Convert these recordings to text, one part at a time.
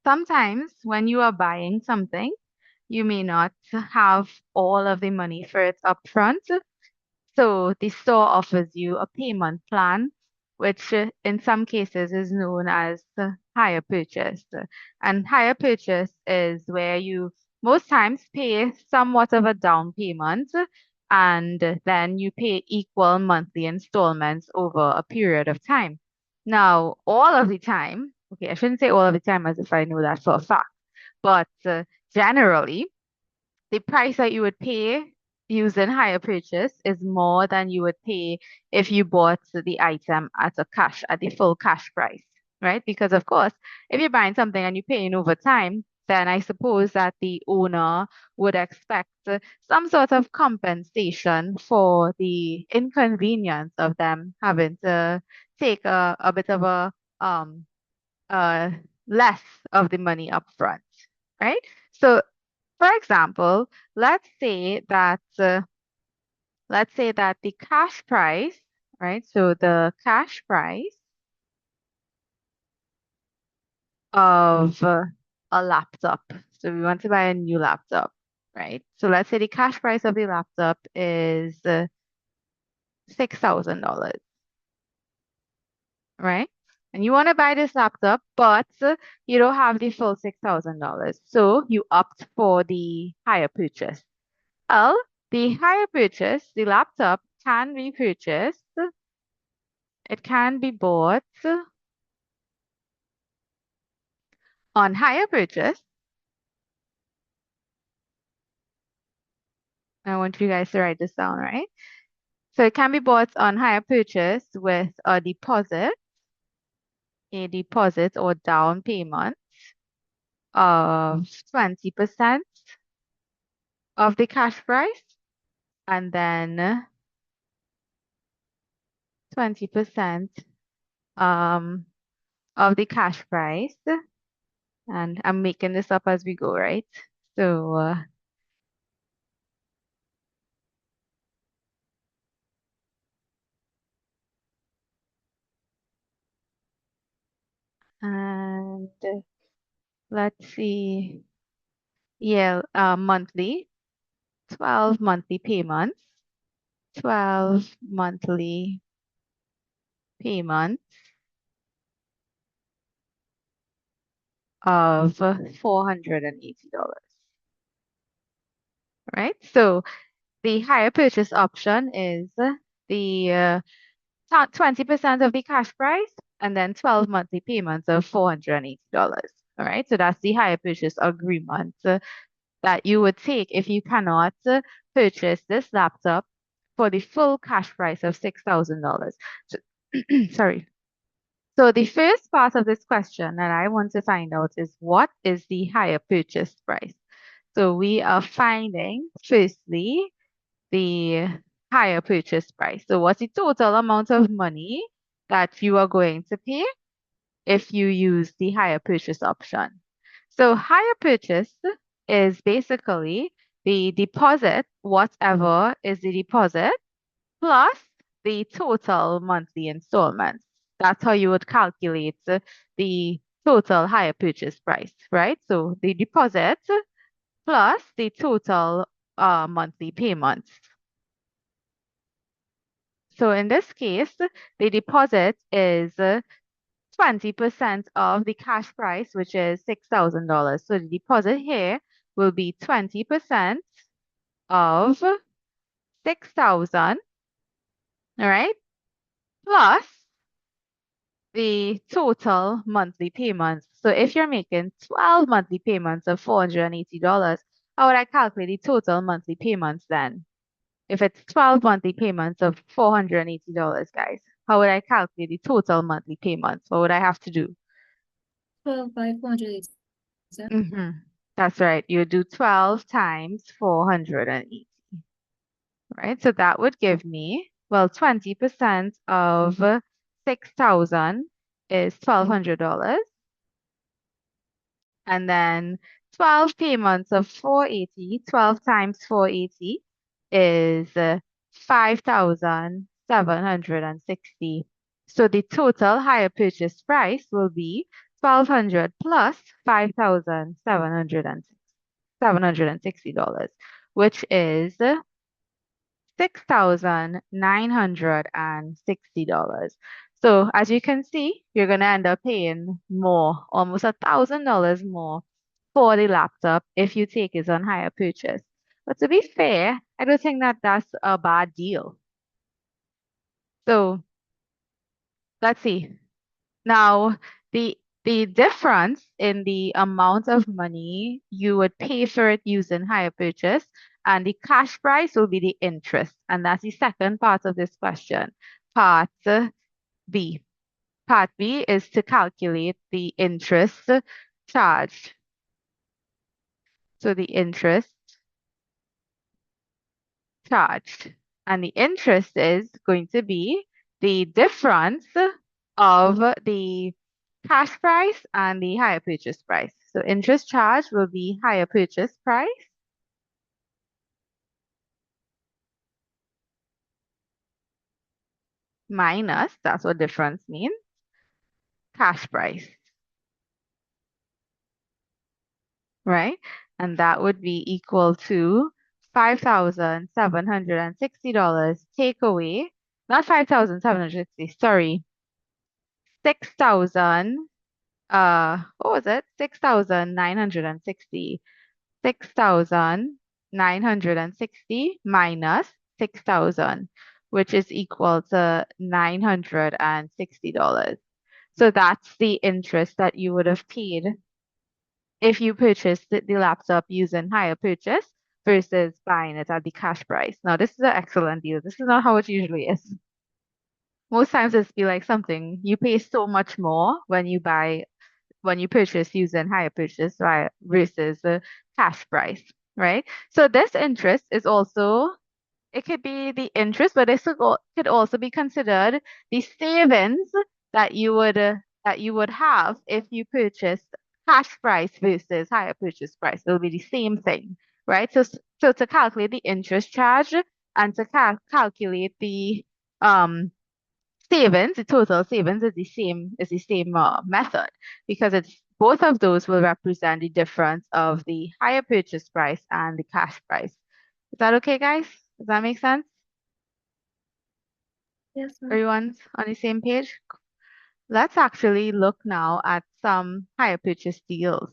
Sometimes when you are buying something, you may not have all of the money for it upfront. So the store offers you a payment plan, which in some cases is known as hire purchase. And hire purchase is where you most times pay somewhat of a down payment and then you pay equal monthly installments over a period of time. Now, all of the time, okay, I shouldn't say all of the time as if I know that for a fact, but generally, the price that you would pay using hire purchase is more than you would pay if you bought the item at the full cash price, right? Because of course, if you're buying something and you're paying over time, then I suppose that the owner would expect some sort of compensation for the inconvenience of them having to take a bit of a um uh less of the money up front, right? So for example, let's say that the cash price, right? So the cash price of a laptop. So we want to buy a new laptop, right? So let's say the cash price of the laptop is $6,000, right? And you want to buy this laptop, but you don't have the full $6,000. So you opt for the higher purchase. Well, the higher purchase, the laptop can be purchased. It can be bought on higher purchase. I want you guys to write this down, right? So it can be bought on higher purchase with a deposit or down payment of 20% of the cash price, and then 20% um, of the cash price. And I'm making this up as we go, right? So, and let's see. Yeah, monthly, 12 monthly payments, 12 monthly payments of $480, right? So the higher purchase option is the 20% of the cash price and then 12 monthly payments of $480. All right, so that's the higher purchase agreement that you would take if you cannot purchase this laptop for the full cash price of $6,000. So, sorry. So the first part of this question that I want to find out is what is the higher purchase price? So we are finding firstly the higher purchase price. So what's the total amount of money that you are going to pay if you use the higher purchase option? So higher purchase is basically the deposit, whatever is the deposit, plus the total monthly installments. That's how you would calculate the total higher purchase price, right? So the deposit plus the total monthly payments. So in this case, the deposit is 20% of the cash price, which is $6,000. So the deposit here will be 20% of 6,000, all right, plus the total monthly payments. So if you're making 12 monthly payments of $480, how would I calculate the total monthly payments then? If it's 12 monthly payments of $480, guys, how would I calculate the total monthly payments? What would I have to do? 12 by 480. Mm-hmm. That's right. You would do 12 times 480, right? So that would give me, well, 20% of 6,000 is $1,200. And then 12 payments of 480, 12 times 480 is 5,760. So the total higher purchase price will be 1,200 plus 5,760, which is $6,960. So as you can see, you're gonna end up paying more, almost $1,000 more for the laptop if you take it on hire purchase. But to be fair, I don't think that that's a bad deal. So let's see. Now, the difference in the amount of money you would pay for it using hire purchase and the cash price will be the interest. And that's the second part of this question. Part B. Part B is to calculate the interest charged. So the interest charged. And the interest is going to be the difference of the cash price and the higher purchase price. So interest charge will be higher purchase price minus, that's what difference means, cash price, right? And that would be equal to $5,760 take away, not 5,760, sorry, 6,000, what was it? 6,960. 6,960 minus 6,000, which is equal to $960. So that's the interest that you would have paid if you purchased the laptop using hire purchase versus buying it at the cash price. Now, this is an excellent deal. This is not how it usually is. Most times it's be like something you pay so much more when you purchase using hire purchase, right, versus the cash price, right? So this interest is also, it could be the interest, but could also be considered the savings that you would have if you purchased cash price versus higher purchase price. It'll be the same thing, right? So to calculate the interest charge and to calculate the um savings, the total savings is the same method because it's both of those will represent the difference of the higher purchase price and the cash price. Is that okay, guys? Does that make sense? Yes, ma'am. Everyone's on the same page? Let's actually look now at some higher purchase deals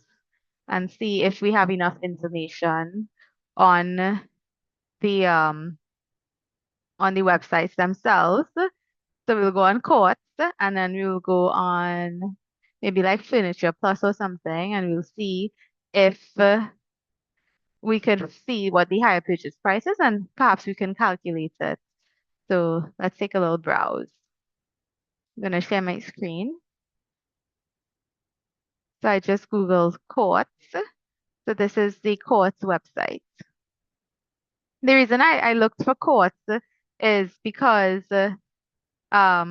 and see if we have enough information on the um on the websites themselves. So we'll go on Quartz and then we'll go on maybe like Furniture Plus or something and we'll see if we could see what the higher purchase price is and perhaps we can calculate it. So let's take a little browse. I'm going to share my screen. So I just Googled Quartz. So this is the Quartz website. The reason I looked for Quartz is because, are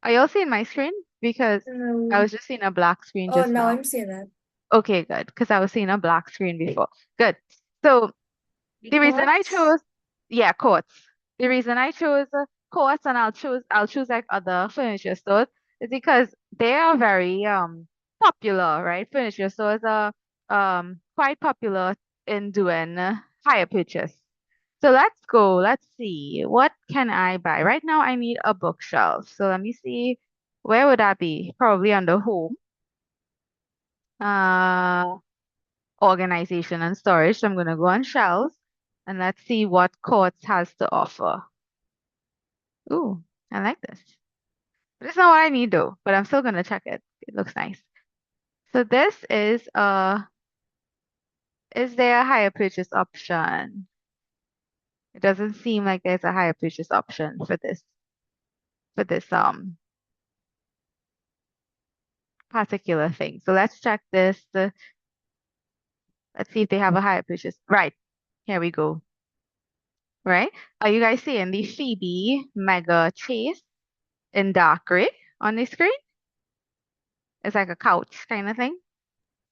you all seeing my screen? Because I No. was just seeing a black screen Oh, just now now. I'm seeing that. Okay, good, because I was seeing a black screen before. Good. So the reason I Because chose, yeah, Quartz. The reason I chose Quartz and I'll choose like other furniture stores is because they are very popular, right? Furniture stores are quite popular in doing hire purchase. So let's go. Let's see. What can I buy? Right now I need a bookshelf. So let me see. Where would that be? Probably under home. Uh Organization and storage. So I'm gonna go on shelves and let's see what Quartz has to offer. Ooh, I like this. But it's not what I need though, but I'm still gonna check it. It looks nice. So this is there a higher purchase option? It doesn't seem like there's a higher purchase option for this particular thing. So let's check this. Let's see if they have a higher purchase. Right. Here we go. Right? Are you guys seeing the Phoebe Mega Chase in dark gray on the screen? It's like a couch kind of thing,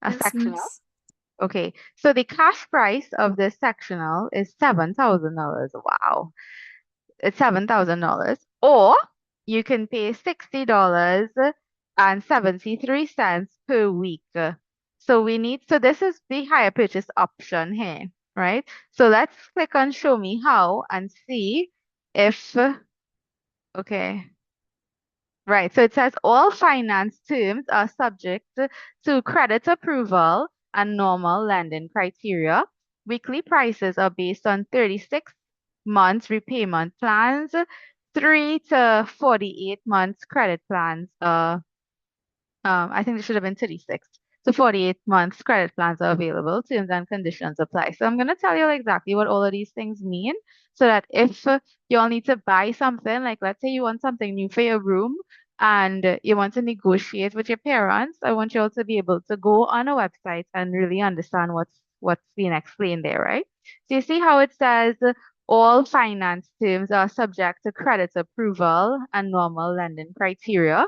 a yes, sectional. miss. Okay, so the cash price of this sectional is $7,000. Wow, it's $7,000. Or you can pay $60 and 73 cents per week. So this is the hire purchase option here, right? So let's click on show me how and see if, okay, right. So it says all finance terms are subject to credit approval and normal lending criteria. Weekly prices are based on 36 months repayment plans, 3 to 48 months credit plans. I think it should have been 36. So 48 months credit plans are available. Terms and conditions apply. So I'm going to tell you exactly what all of these things mean so that if you all need to buy something, like let's say you want something new for your room and you want to negotiate with your parents, I want you all to be able to go on a website and really understand what's being explained there, right? So you see how it says all finance terms are subject to credit approval and normal lending criteria.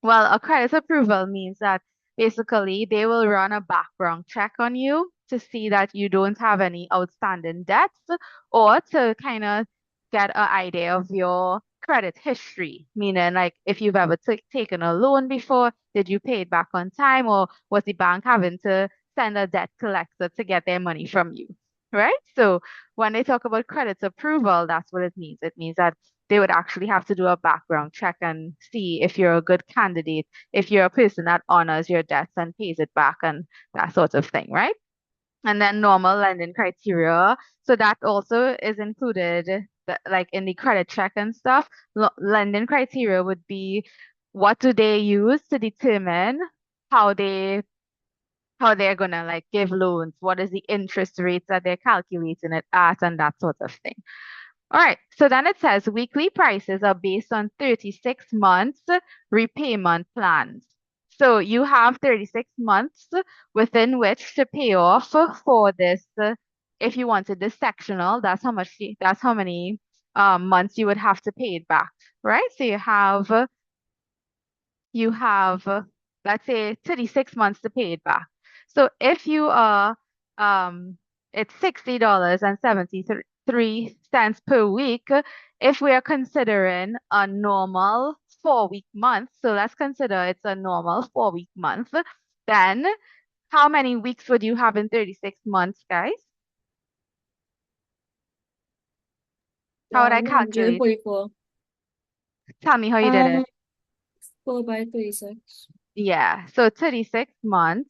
Well, a credit approval means that basically they will run a background check on you to see that you don't have any outstanding debts or to kind of get an idea of your credit history, meaning like if you've ever taken a loan before, did you pay it back on time or was the bank having to send a debt collector to get their money from you, right? So when they talk about credit approval, that's what it means. It means that they would actually have to do a background check and see if you're a good candidate, if you're a person that honors your debts and pays it back and that sort of thing, right? And then normal lending criteria. So that also is included, like in the credit check and stuff. Lending criteria would be what do they use to determine how they're gonna like give loans, what is the interest rates that they're calculating it at, and that sort of thing. All right, so then it says weekly prices are based on 36 months repayment plans. So you have 36 months within which to pay off for this. If you wanted this sectional, that's how many months you would have to pay it back, right? So you have let's say 36 months to pay it back. So if you are it's $60.73 per week. If we are considering a normal 4-week month, so let's consider it's a normal 4-week month, then how many weeks would you have in 36 months, guys? How would I calculate? 144. Tell me how you did it. 4 by 36. Yeah, so 36 months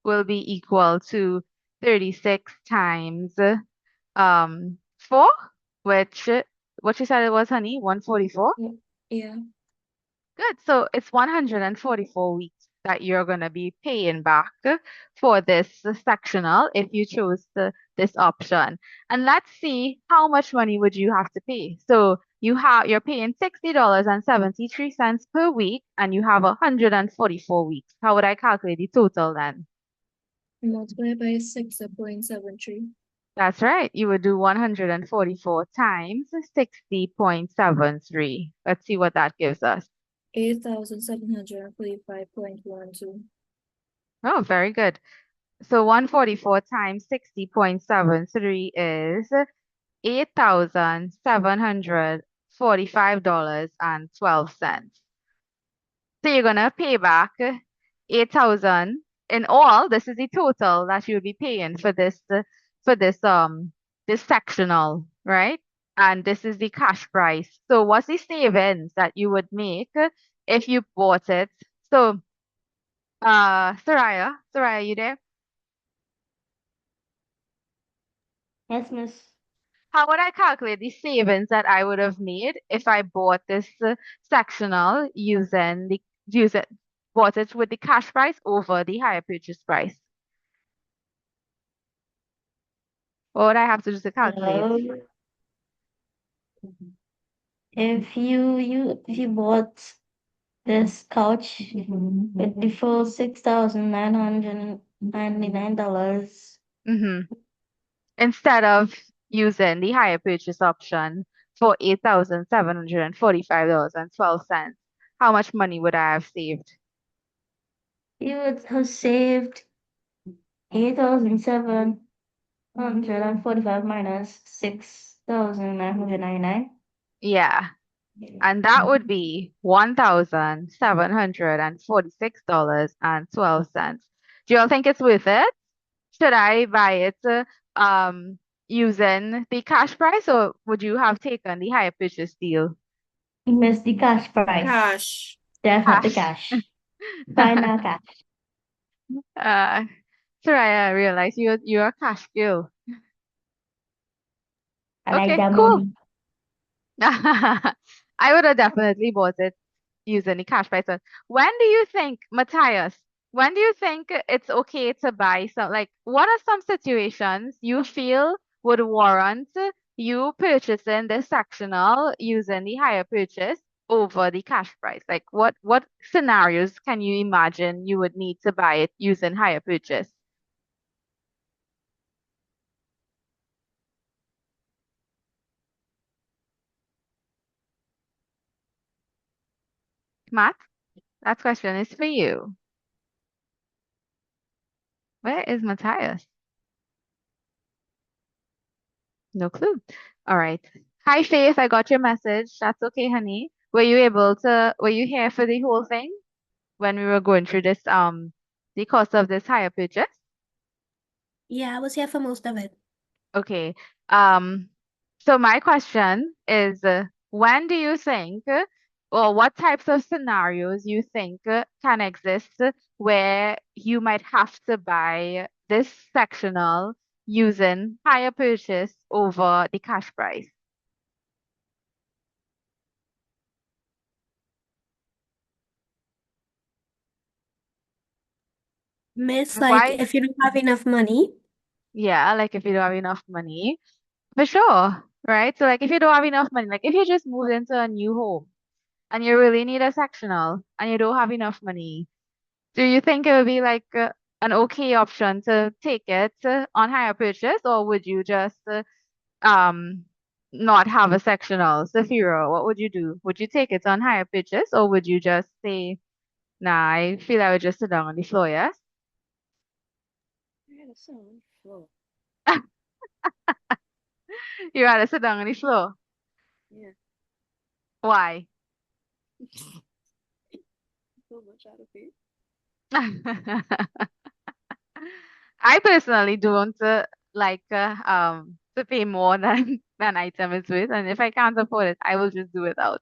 will be equal to 36 times 4, which what you said it was, honey, 144? Yeah. Good. So it's 144 weeks that you're going to be paying back for this sectional if you choose this option. And let's see how much money would you have to pay. So you're paying $60.73 per week and you have 144 weeks. How would I calculate the total then? Multiply by 6.73. That's right. You would do 144 times 60.73. Let's see what that gives us. 8,745.12. Oh, very good. So 144 times 60.73 is $8,745.12. So you're gonna pay back 8,000 in all. This is the total that you'll be paying for this sectional, right? And this is the cash price. So what's the savings that you would make if you bought it? So Soraya, you there? Yes, miss. How would I calculate the savings that I would have made if I bought this sectional use it bought it with the cash price over the higher purchase price? What would I have to do to calculate? If you bought this couch with the full $6,999, Instead of using the higher purchase option for $8,745.12, how much money would I have saved? you would have saved 8,745 minus 6,999. Yeah. And that would be $1,746.12. Do you all think it's worth it? Should I buy it um using the cash price, or would you have taken the higher purchase deal? Miss the cash price. Cash. Definitely Cash. cash. Final cash. Uh, Soraya, I realize you're a cash girl. I like Okay, that cool. money. I would have definitely bought it using the cash price. When do you think, Matthias, when do you think it's okay to buy some, like, what are some situations you feel would warrant you purchasing the sectional using the higher purchase over the cash price? Like, what scenarios can you imagine you would need to buy it using higher purchase? Matt, that question is for you. Where is Matthias? No clue. All right. Hi, Faith. I got your message. That's okay, honey. Were you here for the whole thing when we were going through this, the cost of this hire purchase? Yeah, I was here for most of it. Okay. Um, so my question is, when do you think, or what types of scenarios you think can exist where you might have to buy this sectional using higher purchase over the cash price? Miss, like, Why? if you don't have enough money, Yeah, like if you don't have enough money, for sure, right? So like if you don't have enough money, like if you just moved into a new home and you really need a sectional and you don't have enough money, do you think it would be like an okay option to take it on hire purchase, or would you just um not have a sectional? Safira, what would you do? Would you take it on hire purchase, or would you just say, nah, I feel I would just sit down on the floor, yes? I had a song. Floor. You rather sit down on the floor. Yeah, Why? so much out of it. I personally don't like to pay more than than item is worth, and if I can't afford it, I will just do without.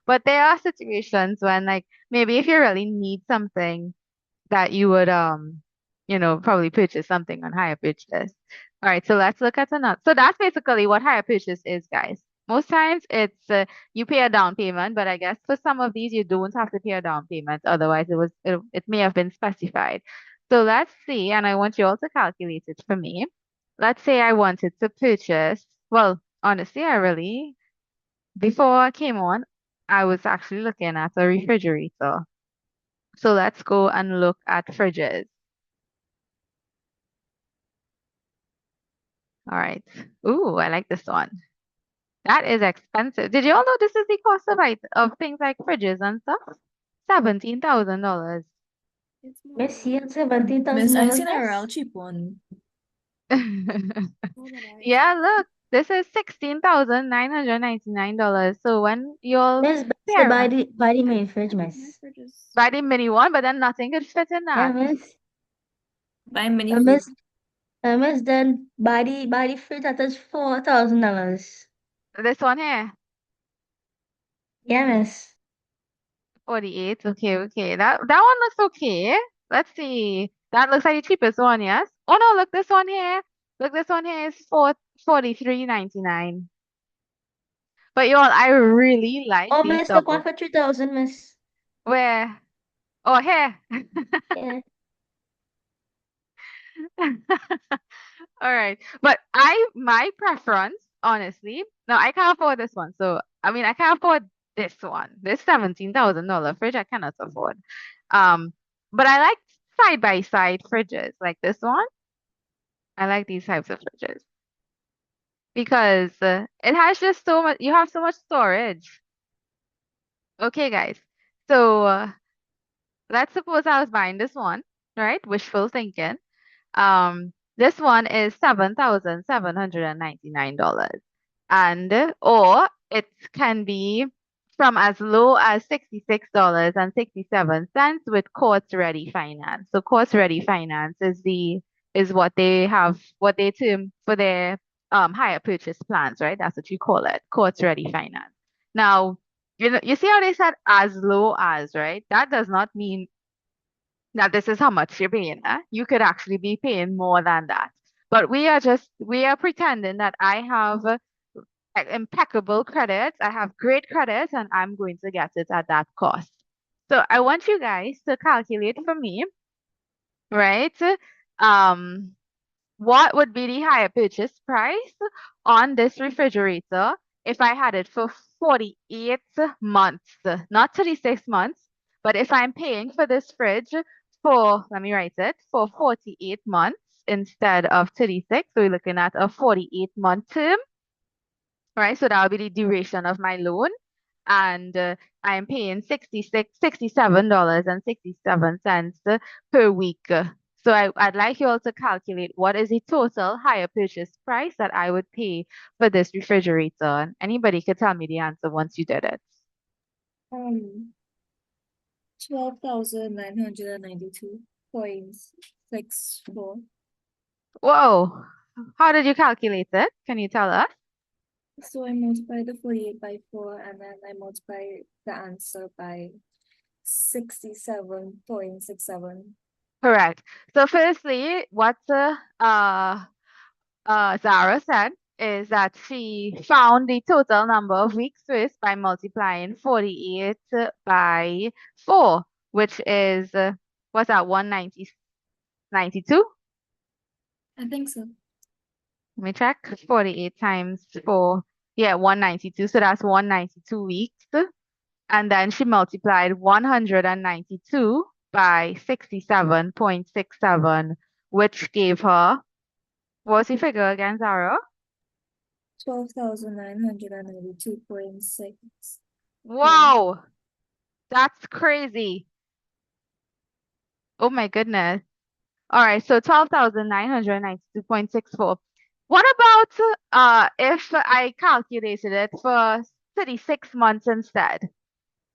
But there are situations when like maybe if you really need something that you would probably purchase something on hire purchase. All right, so let's look at another. So that's basically what hire purchase is, guys. Most times it's you pay a down payment, but I guess for some of these you don't have to pay a down payment. Otherwise, it may have been specified. So let's see, and I want you all to calculate it for me. Let's say I wanted to purchase. Well, honestly, before I came on, I was actually looking at a refrigerator. So let's go and look at fridges. All right. Ooh, I like this one. That is expensive. Did you all know this is the cost of things like fridges and stuff? $17,000. It's more Miss, you than have $17,000, Miss, I seen a real miss? cheap one. More than I Yeah, expected. look, this is $16,999. So when your Miss, best to parent buy the main Yeah, fridge, but my miss. fridge is buy the mini one, but then nothing could fit in Yeah, that. miss. buy mini Miss, food. miss, then buy the fridge that is $4,000. This one here, Yeah, miss. 48. Okay, okay. That one looks okay. Let's see. That looks like the cheapest one, yes? Oh no, look this one here. Look, this one here is 43.99. But y'all, I really like Oh, these miss, look one double. for 3,000, miss. Where? Oh, here. Yeah. All right. But my preference, honestly, no, I can't afford this one. So, I mean, I can't afford this one. This $17,000 fridge I cannot afford. Um, but I like side by side fridges like this one. I like these types of fridges because it has just so much, you have so much storage. Okay, guys. So, let's suppose I was buying this one, right? Wishful thinking. This one is $7,799. And or it can be from as low as $66.67 with Quartz Ready Finance. So Quartz Ready Finance is what they term for their hire purchase plans, right? That's what you call it, Quartz Ready Finance. Now, you see how they said as low as, right? That does not mean that this is how much you're paying. You could actually be paying more than that. But we are pretending that I have impeccable credits. I have great credits and I'm going to get it at that cost. So I want you guys to calculate for me, right? Um, what would be the higher purchase price on this refrigerator if I had it for 48 months, not 36 months, but if I'm paying for this fridge for, let me write it, for 48 months instead of 36. So we're looking at a 48-month term, right? So that will be the duration of my loan. And I'm paying $67.67 per week. So I'd like you all to calculate what is the total higher purchase price that I would pay for this refrigerator. And anybody could tell me the answer once you did it. 12,992.64. Whoa, how did you calculate it? Can you tell us? So I multiply the 48 by 4 and then I multiply the answer by 67.67. Correct. So firstly, what Zara said is that she found the total number of weeks first by multiplying 48 by 4, which is, what's that, 192? I think so. Let me check. 48 times 4. Yeah, 192. So that's 192 weeks. And then she multiplied 192 by 67.67, which gave her, what was the figure again, Zara? 12,992.6. Wow, that's crazy. Oh my goodness. All right, so 12,992.64. What about if I calculated it for 36 months instead?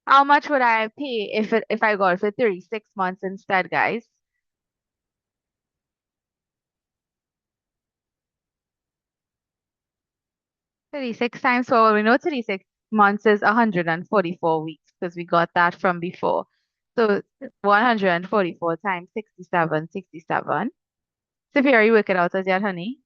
How much would I pay if I got it for 36 months instead, guys? Thirty-six times 4, well, we know 36 months is 144 weeks because we got that from before. So 144 times 67, 67. Sophia, you work it out as yet, honey?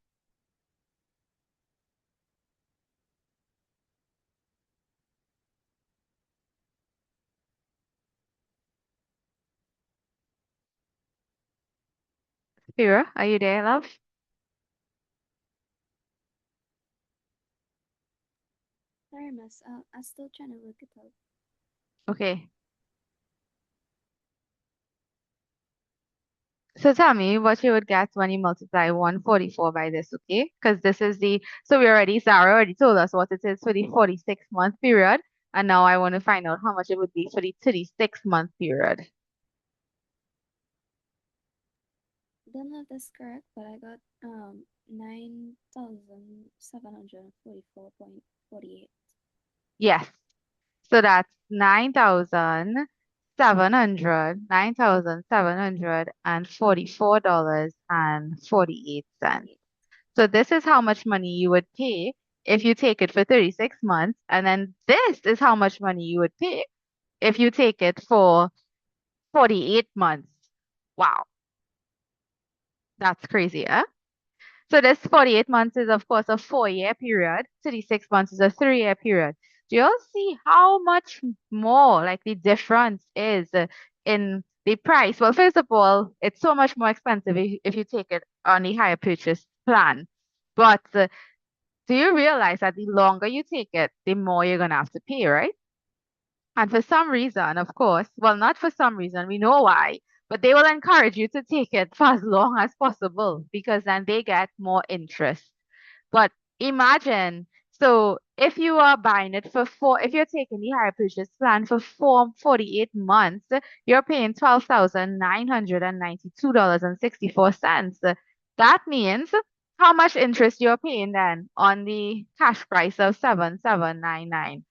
Sophia, are you there, love? Sorry, miss. I'm still trying to work it out. Okay. So tell me what you would get when you multiply 144 by this, okay? Because this is so Sarah already told us what it is for the 46-month period. And now I want to find out how much it would be for the 36-month period. Don't know if that's correct, but I got 9,744.48. Yes. So that's $9,744.48. So this is how much money you would pay if you take it for 36 months. And then this is how much money you would pay if you take it for 48 months. Wow, that's crazy, huh? So this 48 months is, of course, a 4-year period. 36 months is a 3-year period. Do you all see how much more, like, the difference is in the price? Well, first of all, it's so much more expensive if you take it on the higher purchase plan. But do you realize that the longer you take it, the more you're going to have to pay, right? And for some reason, of course, well, not for some reason, we know why, but they will encourage you to take it for as long as possible because then they get more interest. But imagine, so if you are buying it for if you're taking the higher purchase plan for 48 months, you're paying $12,992.64. That means how much interest you're paying then on the cash price of 7,799.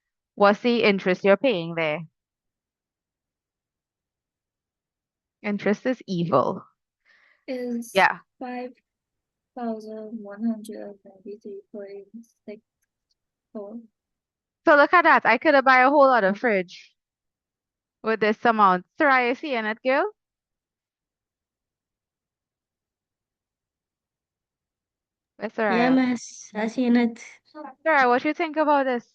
What's the interest you're paying there? Interest is evil. Is Yeah. 5,193.64. So look at that. I could have buy a whole other fridge with this amount. Soraya, you seeing it, girl? Where's Yeah, Soraya? miss. I seen it. Soraya, what you think about this?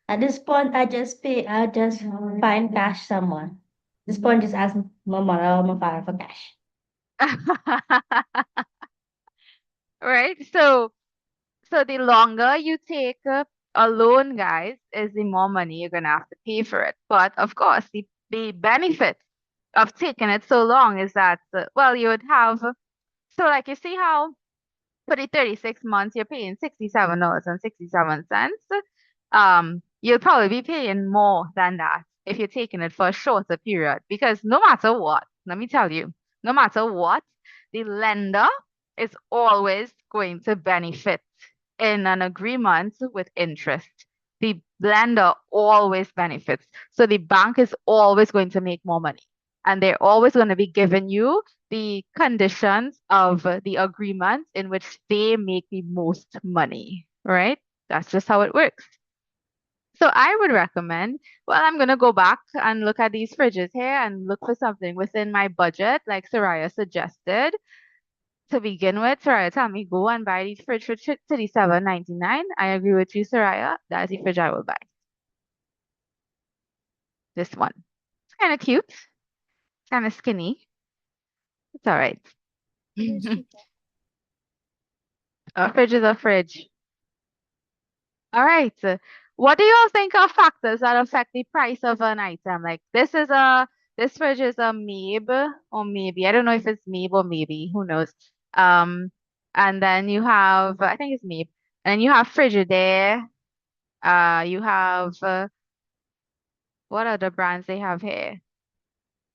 At this point, I just find cash someone. This point, just ask my mother or my father for cash. Right? So the longer you take a loan, guys, is the more money you're gonna have to pay for it. But of course, the benefit of taking it so long is that, well, you would have, so like you see how for the 36 months you're paying $67.67. You'll probably be paying more than that if you're taking it for a shorter period. Because no matter what, let me tell you, no matter what, the lender is always going to benefit in an agreement with interest. The lender always benefits. So the bank is always going to make more money. And they're always going to be giving you the conditions of the agreement in which they make the most money, right? That's just how it works. So I would recommend, well, I'm gonna go back and look at these fridges here and look for something within my budget, like Soraya suggested. To begin with, Soraya, tell me, go and buy these fridge for $37.99. I agree with you, Soraya. That's the fridge I will buy. This one. It's kind of cute. It's kind of skinny. It's all right. A fridge is a fridge. All right. What do you all think are factors that affect the price of an item? Like this fridge is a maybe or maybe. I don't know if it's maybe or maybe. Who knows? Um, and then you have I think it's maybe. And then you have Frigidaire. You have what other brands they have here?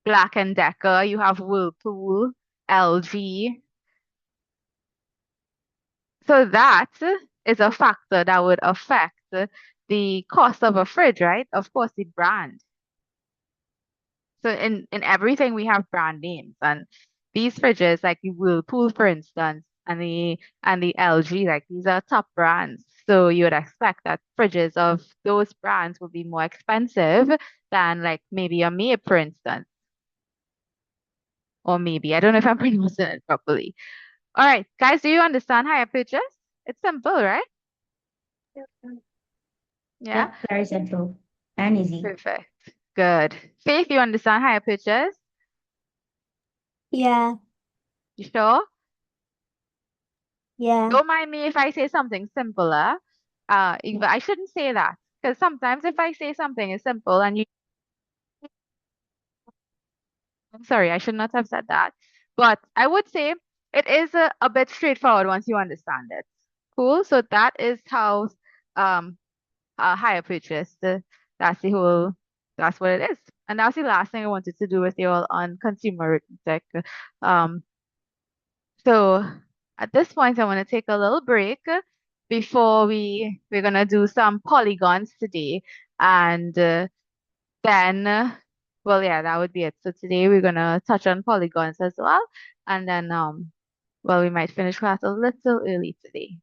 Black and Decker. You have Whirlpool, LG. So that is a factor that would affect the cost of a fridge, right? Of course, the brand. So in everything we have brand names, and these fridges, like the Whirlpool, for instance, and the LG, like these are top brands. So you would expect that fridges of those brands would be more expensive than like maybe a Mape, for instance, or maybe I don't know if I'm pronouncing it properly. All right, guys, do you understand hire purchase? It's simple, right? Yeah. Yep, very simple and easy. Perfect. Good. Faith, you understand higher purchase? Yeah, You sure? yeah. Don't mind me if I say something simpler. If I shouldn't say that because sometimes if I say something is simple and you, I'm sorry, I should not have said that. But I would say it is a bit straightforward once you understand it. Cool. So that is how um higher purchase. That's the whole. That's what it is. And that's the last thing I wanted to do with you all on consumer tech. Um, So at this point, I want to take a little break before we're gonna do some polygons today, and then well, yeah, that would be it. So today we're gonna touch on polygons as well, and then well, we might finish class a little early today.